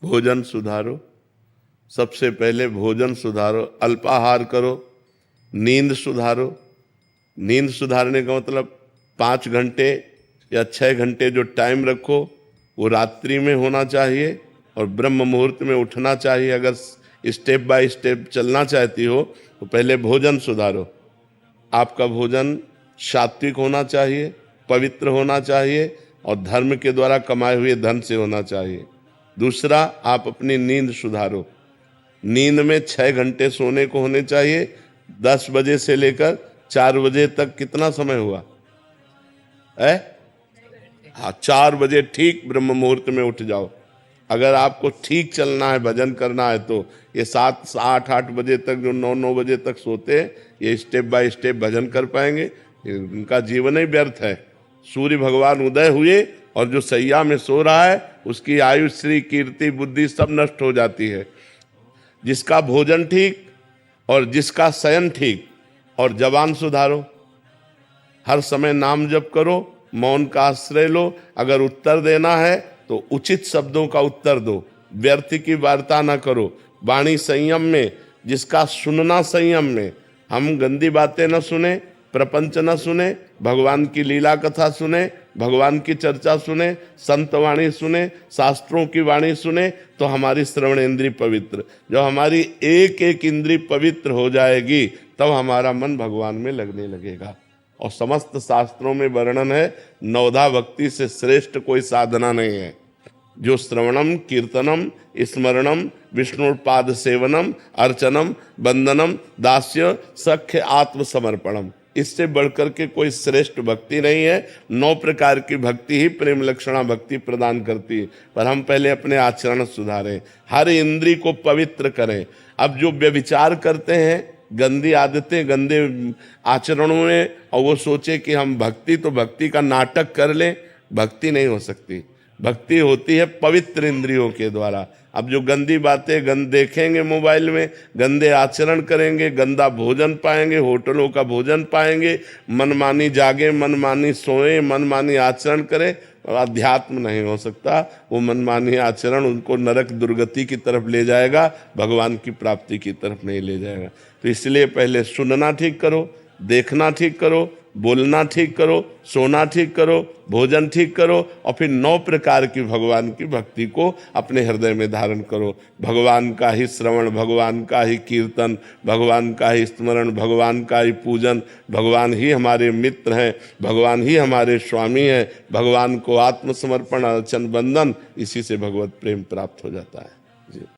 भोजन सुधारो। सबसे पहले भोजन सुधारो, अल्पाहार करो, नींद सुधारो। नींद सुधारने का मतलब 5 घंटे या 6 घंटे जो टाइम रखो वो रात्रि में होना चाहिए और ब्रह्म मुहूर्त में उठना चाहिए। अगर स्टेप बाय स्टेप चलना चाहती हो तो पहले भोजन सुधारो। आपका भोजन सात्विक होना चाहिए, पवित्र होना चाहिए और धर्म के द्वारा कमाए हुए धन से होना चाहिए। दूसरा, आप अपनी नींद सुधारो। नींद में 6 घंटे सोने को होने चाहिए। 10 बजे से लेकर 4 बजे तक कितना समय हुआ है? हाँ, 4 बजे ठीक ब्रह्म मुहूर्त में उठ जाओ। अगर आपको ठीक चलना है, भजन करना है, तो ये 7, 8 बजे तक जो 9 बजे तक सोते हैं, ये स्टेप बाय स्टेप भजन कर पाएंगे? उनका जीवन ही व्यर्थ है। सूर्य भगवान उदय हुए और जो सैया में सो रहा है उसकी आयु, श्री, कीर्ति, बुद्धि सब नष्ट हो जाती है। जिसका भोजन ठीक और जिसका शयन ठीक, और जबान सुधारो। हर समय नाम जप करो, मौन का आश्रय लो। अगर उत्तर देना है तो उचित शब्दों का उत्तर दो, व्यर्थ की वार्ता ना करो। वाणी संयम में, जिसका सुनना संयम में। हम गंदी बातें न सुने, प्रपंच न सुने, भगवान की लीला कथा सुने, भगवान की चर्चा सुने, संत वाणी सुने, शास्त्रों की वाणी सुने, तो हमारी श्रवण इंद्री पवित्र। जब हमारी एक एक इंद्री पवित्र हो जाएगी तब हमारा मन भगवान में लगने लगेगा। और समस्त शास्त्रों में वर्णन है, नवधा भक्ति से श्रेष्ठ कोई साधना नहीं है। जो श्रवणम, कीर्तनम, स्मरणम, विष्णुपाद सेवनम, अर्चनम, वंदनम, दास्य, सख्य, आत्मसमर्पणम, इससे बढ़कर के कोई श्रेष्ठ भक्ति नहीं है। 9 प्रकार की भक्ति ही प्रेम लक्षणा भक्ति प्रदान करती है। पर हम पहले अपने आचरण सुधारें, हर इंद्री को पवित्र करें। अब जो व्यभिचार करते हैं, गंदी आदतें, गंदे आचरणों में, और वो सोचे कि हम भक्ति का नाटक कर लें, भक्ति नहीं हो सकती। भक्ति होती है पवित्र इंद्रियों के द्वारा। अब जो गंदी बातें देखेंगे मोबाइल में, गंदे आचरण करेंगे, गंदा भोजन पाएंगे, होटलों का भोजन पाएंगे, मनमानी जागे, मनमानी सोए, मनमानी आचरण करें, अध्यात्म नहीं हो सकता। वो मनमानी आचरण उनको नरक दुर्गति की तरफ ले जाएगा, भगवान की प्राप्ति की तरफ नहीं ले जाएगा। तो इसलिए पहले सुनना ठीक करो, देखना ठीक करो, बोलना ठीक करो, सोना ठीक करो, भोजन ठीक करो, और फिर 9 प्रकार की भगवान की भक्ति को अपने हृदय में धारण करो। भगवान का ही श्रवण, भगवान का ही कीर्तन, भगवान का ही स्मरण, भगवान का ही पूजन। भगवान ही हमारे मित्र हैं, भगवान ही हमारे स्वामी हैं। भगवान को आत्मसमर्पण, अर्चन, वंदन, इसी से भगवत प्रेम प्राप्त हो जाता है। जी।